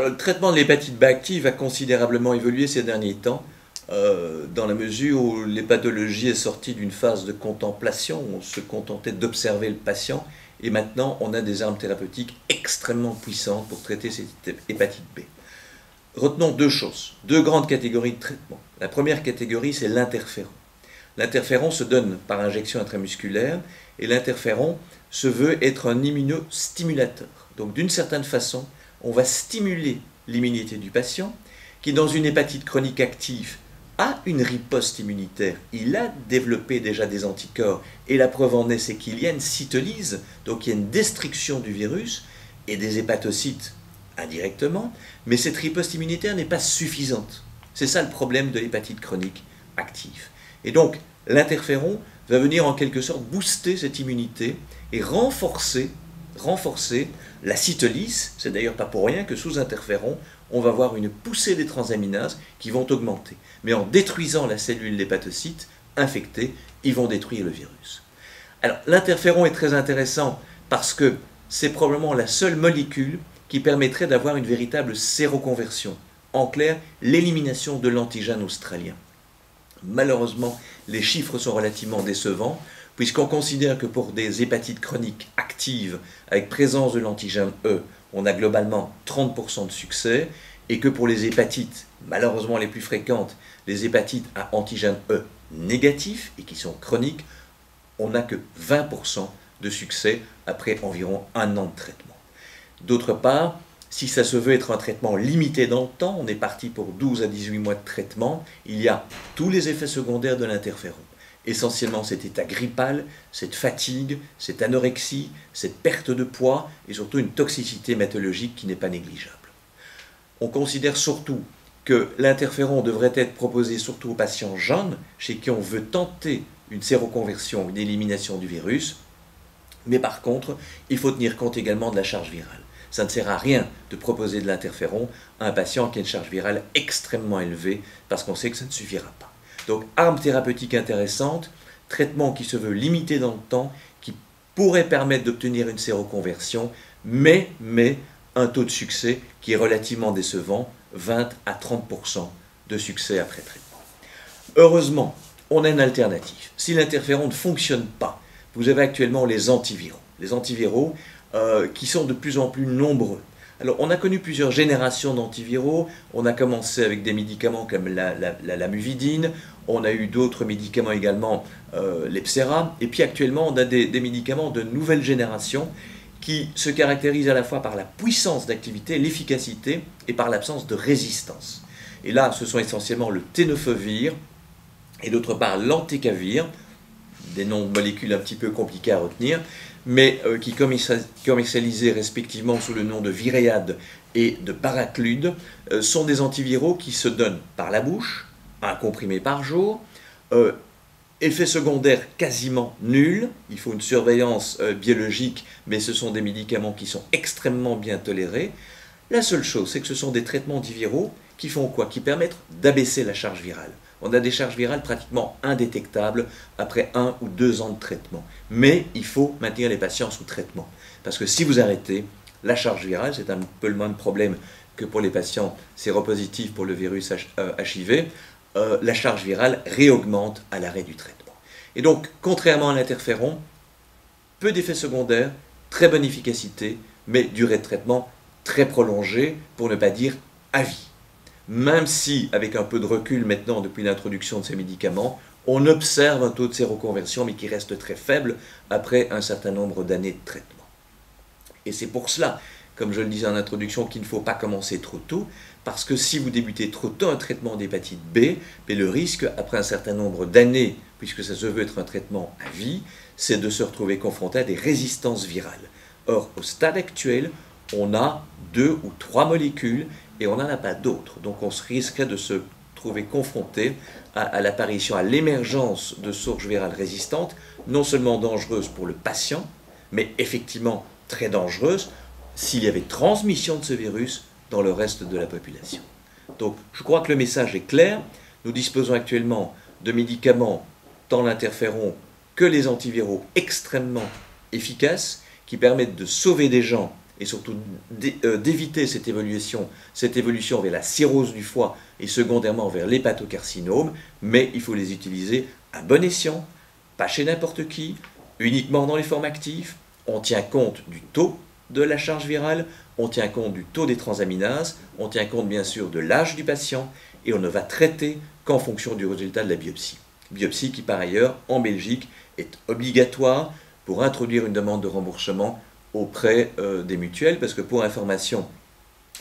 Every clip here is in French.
Alors, le traitement de l'hépatite B active a considérablement évolué ces derniers temps, dans la mesure où l'hépatologie est sortie d'une phase de contemplation, où on se contentait d'observer le patient, et maintenant on a des armes thérapeutiques extrêmement puissantes pour traiter cette hépatite B. Retenons deux choses, deux grandes catégories de traitement. La première catégorie, c'est l'interféron. L'interféron se donne par injection intramusculaire, et l'interféron se veut être un immunostimulateur. Donc d'une certaine façon, on va stimuler l'immunité du patient, qui dans une hépatite chronique active a une riposte immunitaire. Il a développé déjà des anticorps, et la preuve en est, c'est qu'il y a une cytolyse, donc il y a une destruction du virus, et des hépatocytes indirectement, mais cette riposte immunitaire n'est pas suffisante. C'est ça le problème de l'hépatite chronique active. Et donc, l'interféron va venir en quelque sorte booster cette immunité et renforcer la cytolyse. C'est d'ailleurs pas pour rien que sous interféron, on va voir une poussée des transaminases qui vont augmenter. Mais en détruisant la cellule d'hépatocyte infectée, ils vont détruire le virus. Alors, l'interféron est très intéressant parce que c'est probablement la seule molécule qui permettrait d'avoir une véritable séroconversion. En clair, l'élimination de l'antigène australien. Malheureusement, les chiffres sont relativement décevants, puisqu'on considère que pour des hépatites chroniques actives avec présence de l'antigène E, on a globalement 30% de succès, et que pour les hépatites, malheureusement les plus fréquentes, les hépatites à antigène E négatif et qui sont chroniques, on n'a que 20% de succès après environ 1 an de traitement. D'autre part, si ça se veut être un traitement limité dans le temps, on est parti pour 12 à 18 mois de traitement, il y a tous les effets secondaires de l'interféron. Essentiellement cet état grippal, cette fatigue, cette anorexie, cette perte de poids et surtout une toxicité hématologique qui n'est pas négligeable. On considère surtout que l'interféron devrait être proposé surtout aux patients jeunes, chez qui on veut tenter une séroconversion, une élimination du virus, mais par contre, il faut tenir compte également de la charge virale. Ça ne sert à rien de proposer de l'interféron à un patient qui a une charge virale extrêmement élevée, parce qu'on sait que ça ne suffira pas. Donc, arme thérapeutique intéressante, traitement qui se veut limité dans le temps, qui pourrait permettre d'obtenir une séroconversion, mais un taux de succès qui est relativement décevant, 20 à 30% de succès après traitement. Heureusement, on a une alternative. Si l'interféron ne fonctionne pas, vous avez actuellement les antiviraux. Les antiviraux qui sont de plus en plus nombreux. Alors, on a connu plusieurs générations d'antiviraux. On a commencé avec des médicaments comme la muvidine. On a eu d'autres médicaments également, l'Epcera. Et puis actuellement, on a des médicaments de nouvelle génération qui se caractérisent à la fois par la puissance d'activité, l'efficacité et par l'absence de résistance. Et là, ce sont essentiellement le tenofovir et d'autre part l'entecavir, des noms de molécules un petit peu compliqués à retenir, mais qui commercialisés respectivement sous le nom de Viréad et de Paraclude, sont des antiviraux qui se donnent par la bouche, un comprimé par jour, effet secondaire quasiment nul, il faut une surveillance biologique, mais ce sont des médicaments qui sont extrêmement bien tolérés. La seule chose, c'est que ce sont des traitements antiviraux qui font quoi? Qui permettent d'abaisser la charge virale. On a des charges virales pratiquement indétectables après 1 ou 2 ans de traitement. Mais il faut maintenir les patients sous traitement. Parce que si vous arrêtez, la charge virale, c'est un peu le même problème que pour les patients séropositifs pour le virus HIV, la charge virale réaugmente à l'arrêt du traitement. Et donc, contrairement à l'interféron, peu d'effets secondaires, très bonne efficacité, mais durée de traitement très prolongée, pour ne pas dire à vie. Même si, avec un peu de recul maintenant depuis l'introduction de ces médicaments, on observe un taux de séroconversion, mais qui reste très faible après un certain nombre d'années de traitement. Et c'est pour cela, comme je le disais en introduction, qu'il ne faut pas commencer trop tôt, parce que si vous débutez trop tôt un traitement d'hépatite B, le risque, après un certain nombre d'années, puisque ça se veut être un traitement à vie, c'est de se retrouver confronté à des résistances virales. Or, au stade actuel, on a 2 ou 3 molécules et on n'en a pas d'autres. Donc on risquerait de se trouver confronté à l'apparition, à l'émergence de sources virales résistantes, non seulement dangereuses pour le patient, mais effectivement très dangereuses s'il y avait transmission de ce virus dans le reste de la population. Donc je crois que le message est clair. Nous disposons actuellement de médicaments, tant l'interféron que les antiviraux extrêmement efficaces, qui permettent de sauver des gens et surtout d'éviter cette évolution vers la cirrhose du foie et secondairement vers l'hépatocarcinome, mais il faut les utiliser à bon escient, pas chez n'importe qui, uniquement dans les formes actives. On tient compte du taux de la charge virale, on tient compte du taux des transaminases, on tient compte bien sûr de l'âge du patient et on ne va traiter qu'en fonction du résultat de la biopsie. Biopsie qui par ailleurs en Belgique est obligatoire pour introduire une demande de remboursement auprès des mutuelles, parce que pour information,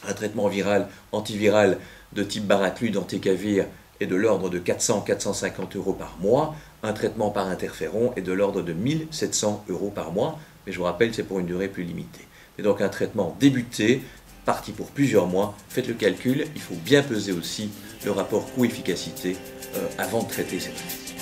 un traitement viral, antiviral de type baraclude, antécavir est de l'ordre de 400-450 euros par mois, un traitement par interféron est de l'ordre de 1700 euros par mois, mais je vous rappelle c'est pour une durée plus limitée. Et donc un traitement débuté, parti pour plusieurs mois, faites le calcul, il faut bien peser aussi le rapport coût-efficacité avant de traiter cette maladie.